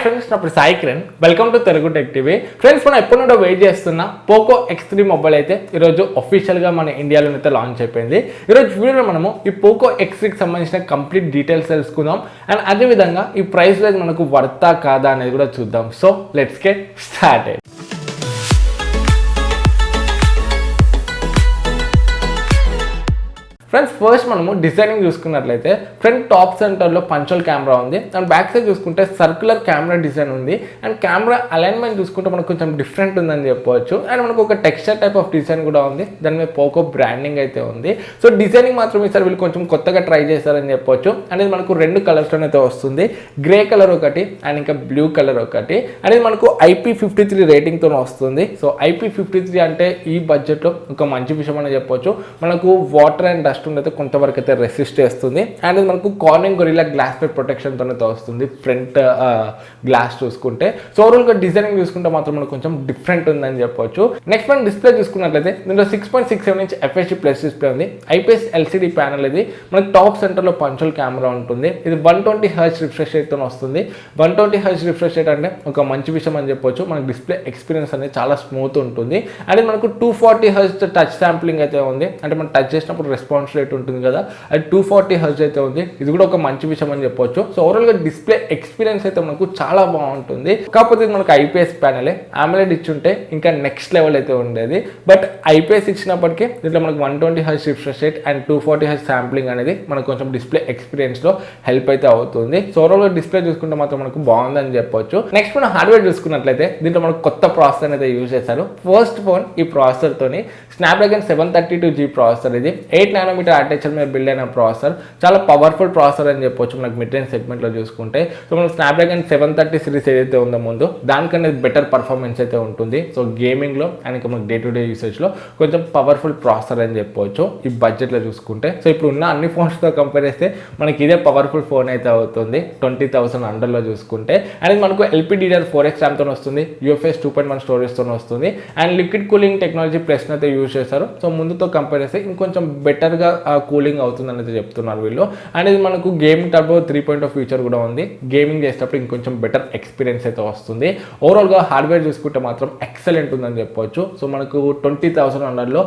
Friends నా పేరు Sai Kiran welcome to Telugu tech TV friends మనం ఎప్పటి నుండో వెయిట్ చేస్తున్న పోకో X3 మొబైల్ అయితే ఈరోజు అఫీషియల్గా మన ఇండియాలో అయితే లాంచ్ అయిపోయింది. ఈరోజు వీడియోలో మనము ఈ పోకో X3కి సంబంధించిన కంప్లీట్ డీటెయిల్స్ తెలుసుకుందాం అండ్ అదేవిధంగా ఈ ప్రైస్ రేంజ్ మనకు వర్తా కాదా అనేది కూడా చూద్దాం. So let's get started. Friends first మనము డిజైనింగ్ చూసుకున్నట్లయితే ఫ్రంట్ టాప్ సెంటర్లో పంచోల్ కెమెరా ఉంది అండ్ బ్యాక్ సైడ్ చూసుకుంటే సర్క్యులర్ కెమెరా డిజైన్ ఉంది అండ్ కెమెరా అలైన్మెంట్ చూసుకుంటే మనకు కొంచెం డిఫరెంట్ ఉందని చెప్పవచ్చు. అండ్ మనకు ఒక టెక్స్చర్ టైప్ ఆఫ్ డిజైన్ కూడా ఉంది, దాని మీద పోకో బ్రాండింగ్ అయితే ఉంది. సో డిజైనింగ్ మాత్రం ఈసారి వీళ్ళు కొంచెం కొత్తగా ట్రై చేశారని చెప్పవచ్చు. అనేది మనకు రెండు కలర్స్లో అయితే వస్తుంది, గ్రే కలర్ ఒకటి అండ్ ఇంకా బ్లూ కలర్ ఒకటి. అనేది మనకు IP53 రేటింగ్తో వస్తుంది. సో IP53 అంటే ఈ బడ్జెట్లో ఒక మంచి విషయం అని చెప్పవచ్చు. మనకు వాటర్ అండ్ డస్ట్ అయితే కొంతవరకు అయితే రెసిస్ట్ చేస్తుంది అండ్ ఇది మనకు Corning Gorilla glass plate protection తోనే వస్తుంది ఫ్రంట్ గ్లాస్ చూసుకుంటే. సో ఓవరాల్ గా డిజైనింగ్ చూసుకుంటే మాత్రం మనకు కొంచెం డిఫరెంట్ ఉందని చెప్పొచ్చు. నెక్స్ట్ మనం డిస్ప్లే చూసుకున్నట్లయితే దీంట్లో 6.67 ఇంచ్ FHD ప్లస్ డిస్ప్లే ఉంది. IPS LCD ప్యానల్ ఇది మనకు టాప్ సెంటర్ లో పంచోల్ కెమెరా ఉంటుంది. ఇది 120 Hz రిఫ్రెష్ రేట్ తో వస్తుంది. 120 Hz రిఫ్రెష్ రేట్ అంటే ఒక మంచి విషయం అని చెప్పొచ్చు. మనకు డిస్ప్లే ఎక్స్పీరియన్స్ అనేది చాలా స్మూత్ ఉంటుంది. అండ్ మనకు 240 Hz టచ్ శాంప్లింగ్ అయితే ఉంది, అంటే మనం టచ్ చేసినప్పుడు రెస్పాన్స్ రేట్ ఉంటుంది కదా, అది 240 Hz అయితే ఉంది. ఇది కూడా ఒక మంచి విషయం అని చెప్పొచ్చు. సో ఓవరాల్ గా డిస్ప్లే ఎక్స్పీరియన్స్ అయితే మనకు చాలా బాగుంటుంది. కాకపోతే ఇది మనకు IPS ప్యానలే, AMOLED ఇచ్చుంటే ఇంకా నెక్స్ట్ లెవెల్ అయితే ఉండేది. బట్ IPS ఇచ్చినప్పటికీ దీంట్లో మనకు 120 Hz refresh rate and 240 Hz sampling అనేది మనకు కొంచెం డిస్ప్లే ఎక్స్పీరియన్స్ లో హెల్ప్ అయితే అవుతుంది. సో ఓవరాల్ గా డిస్ప్లే చూసుకుంటే మాత్రం మనకు బాగుందని చెప్పొచ్చు. నెక్స్ట్ మనం హార్డ్వేర్ చూసుకున్నట్లయితే దీంట్లో మనకు కొత్త ప్రాసెసర్ అయితే యూజ్ చేశారు. ఫస్ట్ ఫోన్ ఈ ప్రాసెసర్ తోని స్నాప్డ్రాగన్ 732G ప్రాసెసర్, ఇది 8 nm ఆర్కిటెక్చర్ మీద బిల్డ్ అయిన ప్రాసెసర్, చాలా పవర్ఫుల్ ప్రాసెసర్ అని చెప్పొచ్చు మనకు మిడ్ రేంజ్ సెగ్మెంట్లో చూసుకుంటే. సో మనం స్నాప్డ్రాగన్ 730 సిరీస్ ఏదైతే ఉందో ముందు దానికన్నా బెటర్ పర్ఫార్మెన్స్ అయితే ఉంటుంది. సో గేమింగ్లో అండ్ ఇంకా మనకు డే టు డే యూసేజ్లో కొంచెం పవర్ఫుల్ ప్రాసెసర్ అని చెప్పవచ్చు ఈ బడ్జెట్లో చూసుకుంటే. సో ఇప్పుడు ఉన్న అన్ని ఫోన్స్తో కంపేర్ చేస్తే మనకి ఇదే పవర్ఫుల్ ఫోన్ అయితే అవుతుంది 20,000 అండర్లో చూసుకుంటే. అండ్ మనకు LPDDR4X ర్యామ్తో వస్తుంది, UFS 2.1 స్టోరేజ్తో వస్తుంది and liquid cooling technology plus అయితే యూజ్ చేశారు. సో ముందుతో కంపేర్ చేస్తే ఇంకొంచెం బెటర్గా కూలింగ్ అవుతుంది అనేది చెప్తున్నారు వీళ్ళు. అండ్ ఇది మనకు గేమింగ్ టర్బో 3.0 ఫీచర్ కూడా ఉంది. గేమింగ్ చేసేటప్పుడు ఇంకొంచెం బెటర్ ఎక్స్పీరియన్స్ అయితే వస్తుంది. ఓవరాల్గా హార్డ్వేర్ చూసుకుంటే మాత్రం ఎక్సలెంట్ ఉందని చెప్పొచ్చు. సో మనకు 20,000 అండర్లో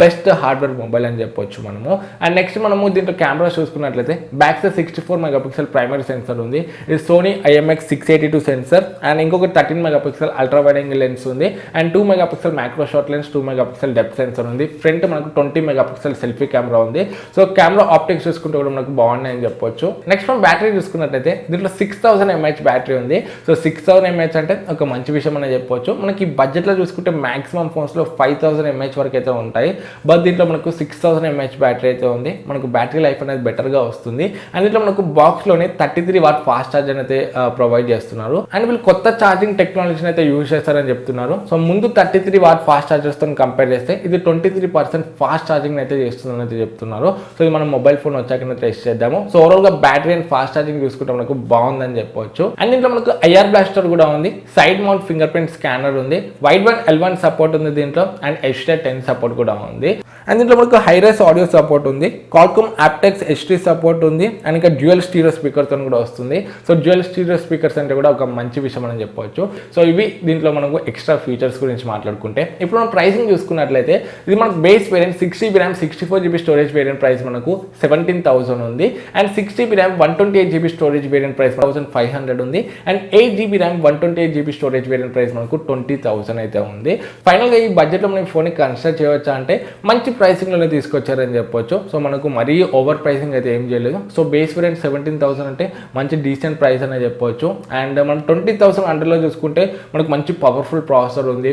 బెస్ట్ హార్డ్వేర్ మొబైల్ అని చెప్పొచ్చు మనము. అండ్ నెక్స్ట్ మనము దీంట్లో కెమెరా చూసుకున్నట్లయితే back side 64 megapixel primary sensor ఉంది. ఇది సోనీ IMX682 సెన్సర్ అండ్ ఇంకొక 13 megapixel ultra wide angle lens ఉంది and 2 megapixel macro short lens, 2 megapixel depth sensor ఉంది. ఫ్రంట్ మనకు 20 మెగాపిక్సెల్ సెల్ఫీ కెమెరా ఉంది. సో కెమెరా ఆప్టిక్స్ చూసుకుంటే కూడా మనకు బాగున్నాయని చెప్పొచ్చు. నెక్స్ట్ మనం బ్యాటరీ చూసుకున్నట్లయితే దీంట్లో 6000 mAh బ్యాటరీ ఉంది. సో 6000 mAh అంటే ఒక మంచి విషయం అని చెప్పొచ్చు. మనకి బడ్జెట్లో చూసుకుంటే మాక్సిమం ఫోన్స్లో 5000 mAh వరకు అయితే ఉంటాయి. బట్ దీంట్లో మనకు 6000 mAh బ్యాటరీ అయితే ఉంది. మనకు బ్యాటరీ లైఫ్ అనేది బెటర్గా వస్తుంది. అండ్ దీంట్లో మనకు బాక్స్లోనే 33 వాట్ ఫాస్ట్ ఛార్జర్ అయితే ప్రొవైడ్ చేస్తున్నారు. అండ్ వీళ్ళు కొత్త ఛార్జింగ్ టెక్నాలజీని అయితే యూజ్ చేస్తారని చెప్తున్నారు. సో ముందు 33 వాట్ ఫాస్ట్ ఛార్జర్స్తో కంపేర్ చేస్తే ఇది 23% ఫాస్ట్ ఛార్జింగ్ అయితే చేస్తుందని అయితే చెప్తున్నారు. సో ఇది మనం మొబైల్ ఫోన్ వచ్చాక టెస్ట్ చేద్దాము. సో ఓవరాల్ గా బ్యాటరీ అండ్ ఫాస్ట్ ఛార్జింగ్ చూసుకుంటే మనకు బాగుందని చెప్పవచ్చు. అండ్ దీంట్లో మనకు IR బ్లాస్టర్ కూడా ఉంది, side mount finger print scanner ఉంది, వైడ్ బ్యాండ్ L1 సపోర్ట్ ఉంది దీంట్లో అండ్ H10 సపోర్ట్ కూడా ఉంది. అండ్ దీంట్లో మనకు హైరైస్ ఆడియో సపోర్ట్ ఉంది, Qualcomm aptX HD సపోర్ట్ ఉంది అండ్ ఇంకా డ్యూయల్ స్టీరియో స్పీకర్ తో కూడా వస్తుంది. సో డ్యూయల్ స్టీరియో స్పీకర్స్ అంటే కూడా ఒక మంచి విషయం అని చెప్పవచ్చు. సో ఇవి దీంట్లో మనకు ఎక్స్ట్రా ఫీచర్స్ గురించి మాట్లాడుకుంటే ఇప్పుడు మనం ప్రైసింగ్ చూసుకున్నట్లయితే ఇది మనకు base variant 6GB RAM 64GB storage variant price మనకు 17,000 ఉంది and 6GB RAM 128GB storage variant price 1,500 ఉంది and 8GB RAM 128GB storage variant price మనకు 20,000 అయితే ఉంది. ఫైనల్గా ఈ బడ్జెట్లో మనం ఫోన్ని కన్సిడర్ చేయవచ్చా అంటే మంచి ప్రైసింగ్లోనే తీసుకొచ్చారని చెప్పొచ్చు. సో మనకు మరీ ఓవర్ ప్రైసింగ్ అయితే ఏం చేయలేదు. సో బేస్ వేరియంట్ 17,000 అంటే మంచి డీసెంట్ ప్రైస్ అనే చెప్పొచ్చు. అండ్ మనం 20,000 అండర్లో చూసుకుంటే మనకు మంచి పవర్ఫుల్ ప్రాసెసర్ ఉంది,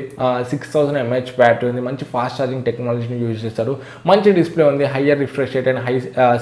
6000 mAh బ్యాటరీ ఉంది, మంచి ఫాస్ట్ ఛార్జింగ్ టెక్నాలజీని యూజ్ చేస్తారు, మంచి డిస్ప్లే ఉంది, higher refresh rate and high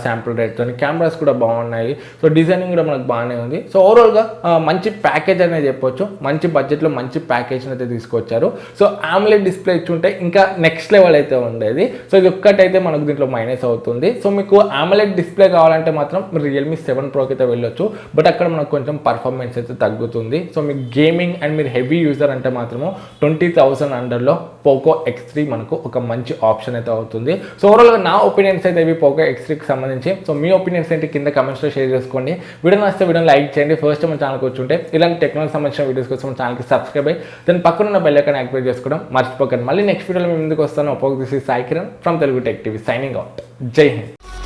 sample రేట్తో, కెమెరాస్ కూడా బాగున్నాయి. సో డిజైనింగ్ కూడా మనకు బాగానే ఉంది. సో ఓవరాల్గా మంచి ప్యాకేజ్ అనేది చెప్పొచ్చు. మంచి బడ్జెట్లో మంచి ప్యాకేజ్ అయితే తీసుకొచ్చారు. సో AMOLED డిస్ప్లే ఇచ్చుంటే ఇంకా నెక్స్ట్ లెవెల్ అయితే ఉండేది. సో ఇది ఒక్కటైతే మనకు దీంట్లో మైనస్ అవుతుంది. సో మీకు AMOLED డిస్ప్లే కావాలంటే మాత్రం మీరు రియల్మీ 7 ప్రోకి అయితే వెళ్ళొచ్చు, బట్ అక్కడ మనకు కొంచెం పర్ఫార్మెన్స్ అయితే తగ్గుతుంది. సో మీకు గేమింగ్ అండ్ మీరు హెవీ యూజర్ అంటే మాత్రము 20,000 అండర్లో పోకో X3 మనకు ఒక మంచి ఆప్షన్ అయితే అవుతుంది. సో ఓవరాల్గా నా ఒపీనియన్స్ అయితే ఇవి పోకో X3కి సంబంధించి. సో మీ ఒపీనియన్స్ ఏంటి కింద కమెంట్స్లో షేర్ చేసుకోండి. వీడియో నచ్చితే వీడియోని లైక్ చేయండి. ఫస్ట్ మన ఛానల్కి వచ్చుంటే ఇలాంటి టెక్నాలజీ సంబంధించిన వీడియోస్ కోసం మన ఛానల్కి సబ్స్క్రైబ్ అయ్యి దాని పక్కన ఉన్న బెల్ ఐకాన్ యాక్టివేట్ చేసుకోవడం మర్చిపోకండి. మళ్ళీ నెక్స్ట్ వీడియోలో మేము ముందుకు వస్తాను. Poco this is Sai Kiran from Telugu tech TV signing out. జై హింద్.